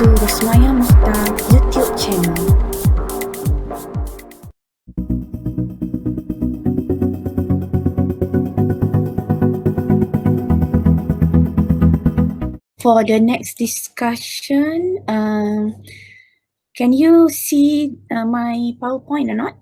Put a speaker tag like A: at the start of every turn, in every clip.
A: to Rosmaya Mukhtar YouTube channel. For the next discussion, can you see my PowerPoint or not?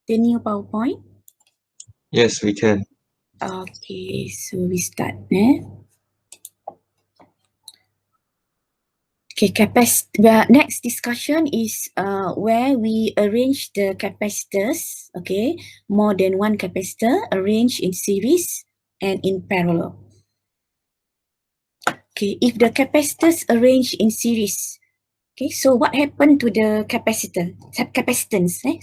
A: The new PowerPoint?
B: Yes, we can.
A: Okay, so we start. Okay, the next discussion is where we arrange the capacitors, okay, more than one capacitor arranged in series and in parallel. Okay, if the capacitors arranged in series, okay, so what happened to the capacitance?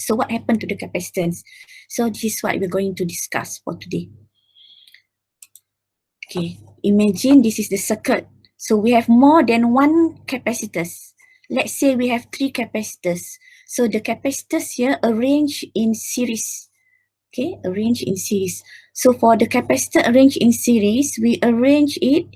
A: So what happened to the capacitance? So this is what we're going to discuss for today. Okay, imagine this is the circuit. So we have more than one capacitors. Let's say we have 3 capacitors. So the capacitors here arranged in series. Okay, arranged in series. So for the capacitor arranged in series, we arrange it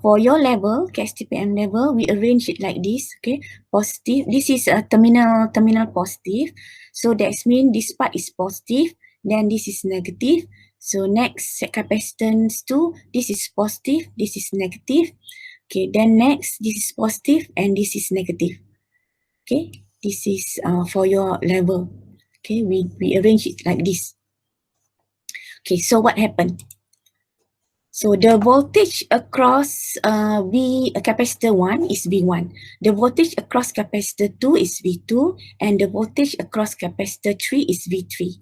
A: for your level, STPM level, we arrange it like this. Okay, positive. This is a terminal positive. So that means this part is positive. Then this is negative. So next capacitance 2, this is positive, this is negative. Okay, then next this is positive and this is negative. Okay, this is for your level. Okay, we arrange it like this. Okay, so what happened? So the voltage across capacitor 1 is V1. The voltage across capacitor 2 is V2, and the voltage across capacitor 3 is V3.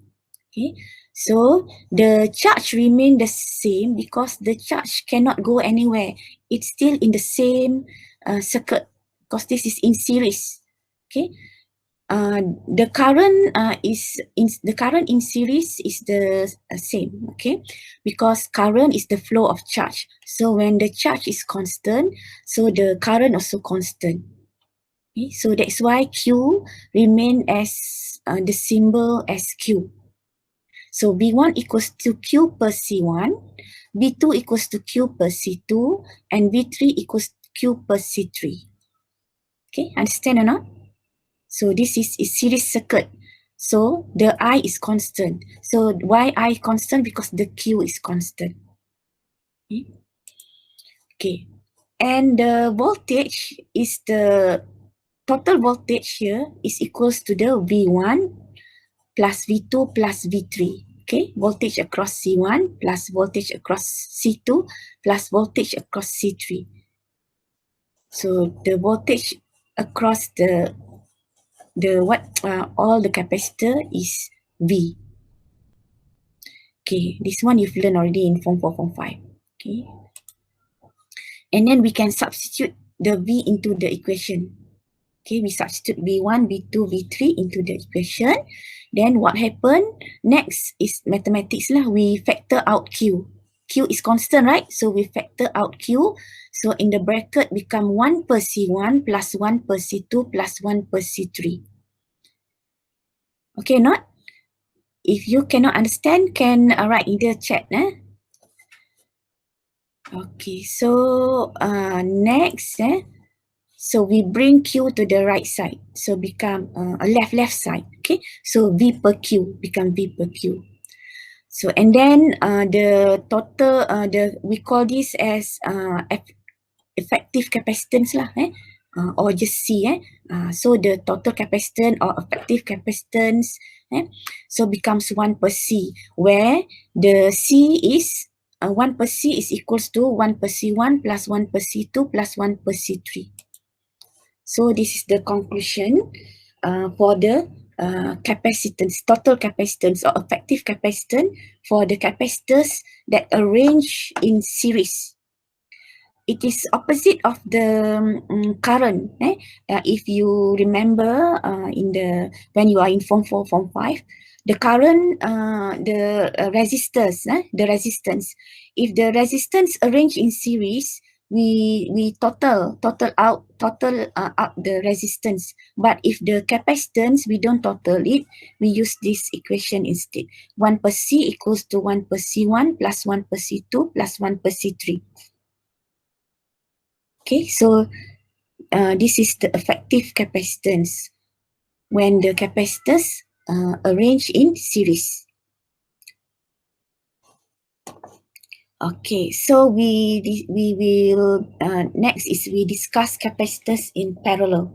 A: Okay, so the charge remain the same because the charge cannot go anywhere. It's still in the same circuit because this is in series. Okay, the current in series is the same. Okay, because current is the flow of charge. So when the charge is constant, so the current also constant. Okay, so that's why Q remain as the symbol as Q. So V1 equals to Q per C1, V2 equals to Q per C2, and V3 equals to Q per C3. Okay, understand or not? So this is a series circuit. So the I is constant. So why I constant? Because the Q is constant. Okay. And the voltage is the total voltage here is equals to the V1 plus V2 plus V3. Okay, voltage across C1 plus voltage across C2 plus voltage across C3. So the voltage across all the capacitor is V. Okay, this one you've learned already in Form 4, Form 5. Okay. And then we can substitute the V into the equation. Okay, we substitute V1, V2, V3 into the equation. Then what happened? Next is mathematics lah. We factor out Q. Q is constant, right? So we factor out Q. So in the bracket become 1 per C1 plus 1 per C2 plus 1 per C3. Okay, not? If you cannot understand, can write in the chat. Okay, so next, so we bring Q to the right side. So become a left side. Okay, so V per Q become V per Q. So and then the total, we call this as effective capacitance lah, or just C. So the total capacitance or effective capacitance, so becomes 1 per C, where the C is 1 per C is equals to 1 per C1 plus 1 per C2 plus 1 per C3. So this is the conclusion for the capacitance, total capacitance or effective capacitance for the capacitors that arrange in series. It is opposite of the current. If you remember when you are in Form 4, Form 5, the current, the resistors, the resistance. If the resistance arranged in series, we total out the resistance. But if the capacitance, we don't total it, we use this equation instead. 1 per C equals to 1 per C1 plus 1 per C2 plus 1 per C3. Okay, so this is the effective capacitance when the capacitors arranged in series. Okay, so we will next is we discuss capacitors in parallel.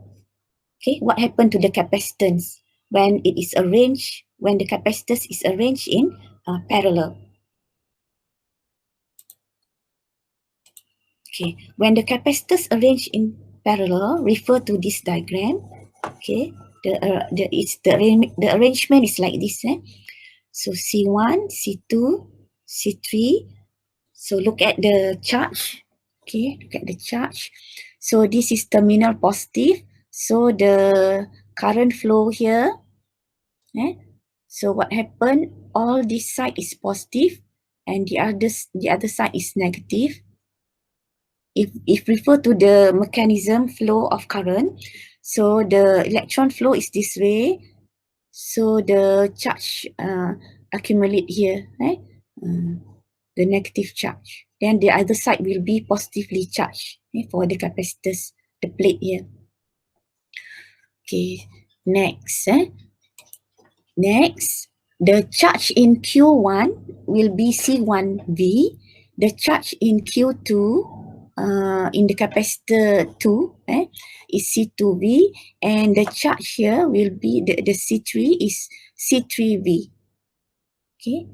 A: Okay, what happened to the capacitance when it is arranged, when the capacitors is arranged in parallel? Okay, when the capacitors arranged in parallel, refer to this diagram. Okay, the arrangement is like this. So C1, C2, C3. So look at the charge. Okay, look at the charge. So this is terminal positive. So the current flow here. So what happened? All this side is positive and the other side is negative. If refer to the mechanism flow of current, so the electron flow is this way. So the charge accumulate here, right? The negative charge. Then the other side will be positively charged for the capacitors, the plate here. Okay, next. Next, the charge in Q1 will be C1V. The charge in Q2 in the capacitor 2 is C2V, and the charge here will be the C3 is C3V. Okay,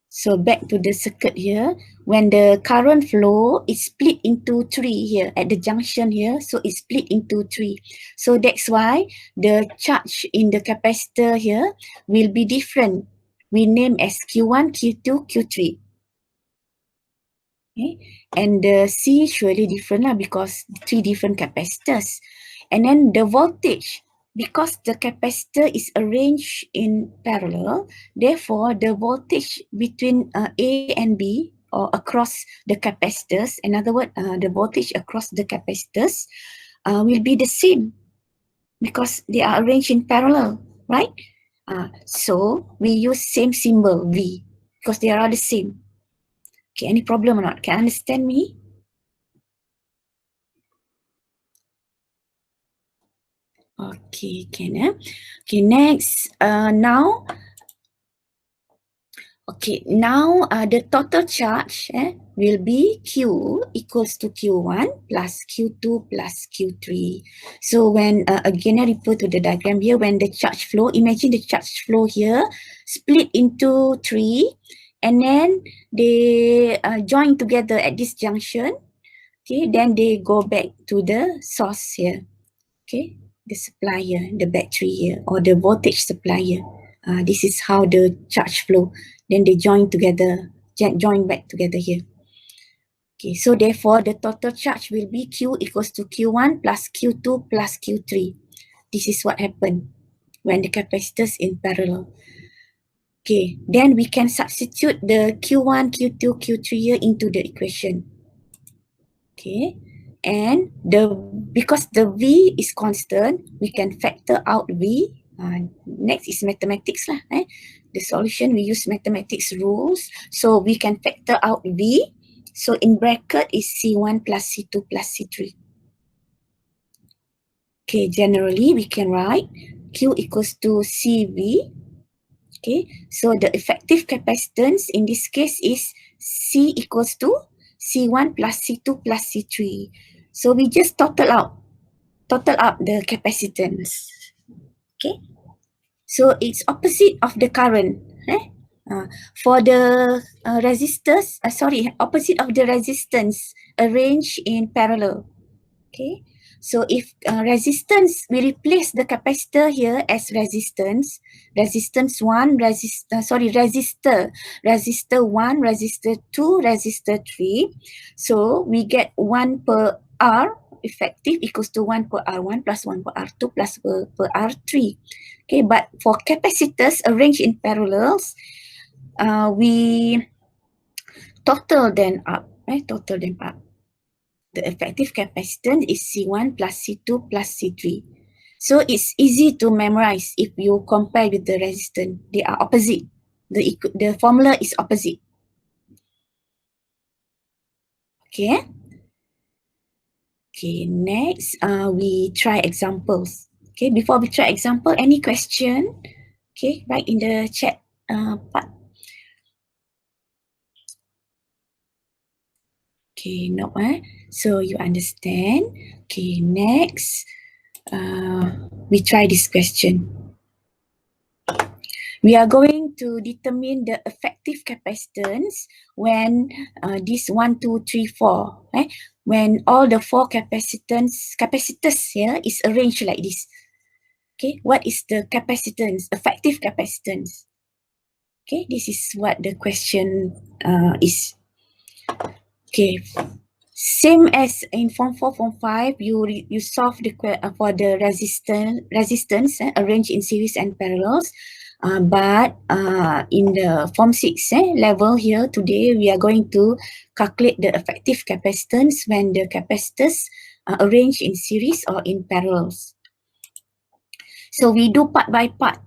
A: so back to the circuit here. When the current flow is split into 3 here at the junction here, so it's split into 3. So that's why the charge in the capacitor here will be different. We name as Q1, Q2, Q3. Okay, and the C surely different because 3 different capacitors. And then the voltage, because the capacitor is arranged in parallel, therefore the voltage between A and B or across the capacitors, in other words, the voltage across the capacitors will be the same because they are arranged in parallel, right? So we use same symbol V because they are the same. Okay, any problem or not? Can you understand me? Okay, can Okay, next. Now the total charge will be Q equals to Q1 plus Q2 plus Q3. So when again I refer to the diagram here, when the charge flow, imagine the charge flow here split into 3, and then they join together at this junction. Okay, then they go back to the source here. Okay, the supplier, the battery here, or the voltage supplier. This is how the charge flow. Then they join together, join back together here. Okay, so therefore the total charge will be Q equals to Q1 plus Q2 plus Q3. This is what happened when the capacitors in parallel. Okay, then we can substitute the Q1, Q2, Q3 here into the equation. Okay, and because the V is constant, we can factor out V. Next is mathematics lah. The solution we use mathematics rules, so we can factor out V. So in bracket is C1 plus C2 plus C3. Okay, generally we can write Q equals to CV. Okay, so the effective capacitance in this case is C equals to C1 plus C2 plus C3. So we just total up the capacitance. Okay, so it's opposite of the current. For the resistors, opposite of the resistance arranged in parallel. Okay, so if resistance, we replace the capacitor here as resistance 1, resistor 1, resistor 2, resistor 3. So we get 1 per R effective equals to 1 per R1 plus 1 per R2 plus per R3. Okay, but for capacitors arranged in parallels, we total them up. The effective capacitance is C1 plus C2 plus C3. So it's easy to memorize if you compare with the resistance. They are opposite. The formula is opposite. Okay. Okay, next, we try examples. Okay, before we try example, any question? Okay, write in the chat part. Okay, no, so you understand. Okay, next, we try this question. We are going to determine the effective capacitance when this 1, 2, 3, 4, when all the 4 capacitors here is arranged like this. Okay, what is the capacitance, effective capacitance? Okay, this is what the question is. Okay, same as in form 4, form 5, you solve the for the resistance arranged in series and parallels. But in the form 6 level here today, we are going to calculate the effective capacitance when the capacitors are arranged in series or in parallels. So we do part by part.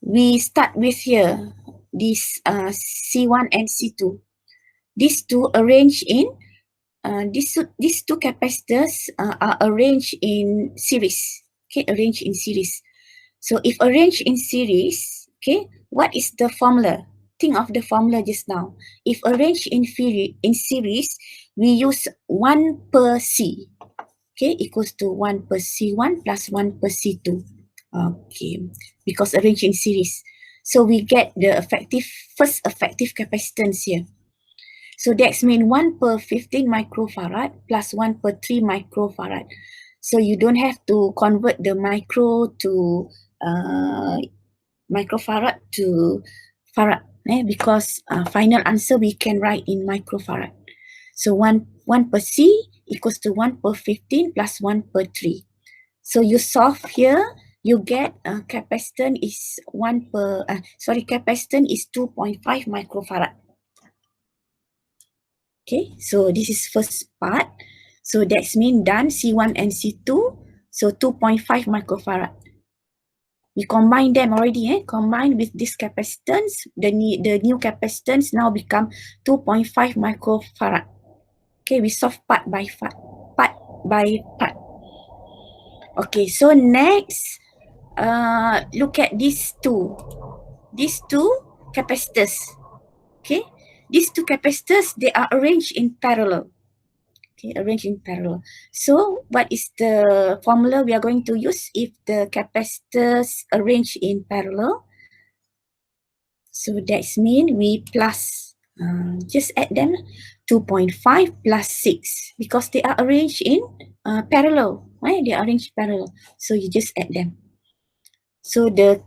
A: We start with here, this C1 and C2. These two arranged in, these two capacitors are arranged in series. Okay, arranged in series. So if arranged in series, okay, what is the formula? Think of the formula just now. If arranged in series, we use 1 per C. Okay, equals to 1 per C1 plus 1 per C2. Okay, because arranged in series. So we get the first effective capacitance here. So that's mean 1 per 15 microfarad plus 1 per 3 microfarad. So you don't have to convert the micro to microfarad to farad, because final answer we can write in microfarad. So 1 per C equals to 1 per 15 plus 1 per 3. So you solve here, you get capacitance is capacitance is 2.5 microfarad. Okay, so this is first part. So that's mean done C1 and C2. So 2.5 microfarad. We combine them already, combine with this capacitance, the new capacitance now become 2.5 microfarad. Okay, we solve part by part. Okay, so next, look at these two capacitors. Okay, these two capacitors, they are arranged in parallel. Okay, arranged in parallel. So what is the formula we are going to use if the capacitors arranged in parallel? So that's mean we plus, just add them, 2.5 plus 6, because they are arranged in parallel, right? They are arranged parallel. So you just add them. So the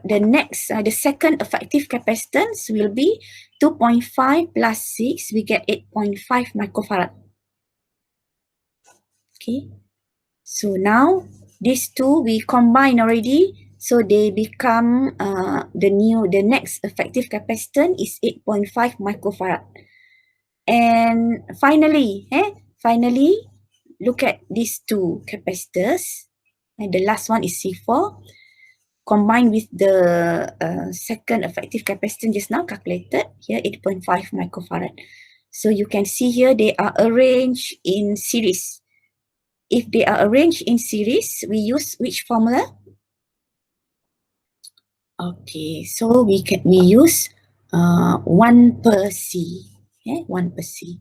A: next, the second effective capacitance will be 2.5 plus 6, we get 8.5 microfarad. Okay, so now these two we combine already, so they become the next effective capacitance is 8.5 microfarad. And finally, look at these two capacitors. And the last one is C4. Combined with the second effective capacitance just now calculated, here 8.5 microfarad. So you can see here they are arranged in series. If they are arranged in series, we use which formula? Okay, so we use 1 per C. 1 per C.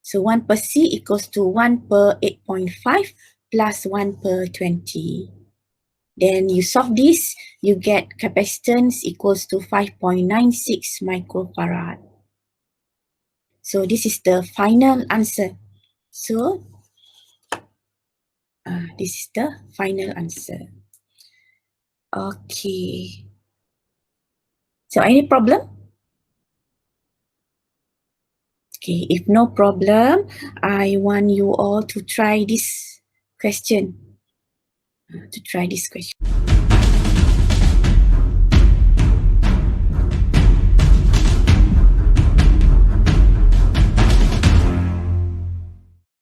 A: So 1 per C equals to 1 per 8.5 plus 1 per 20. Then you solve this, you get capacitance equals to 5.96 microfarad. So this is the final answer. So this is the final answer. Okay. So any problem? Okay, if no problem, I want you all to try this question.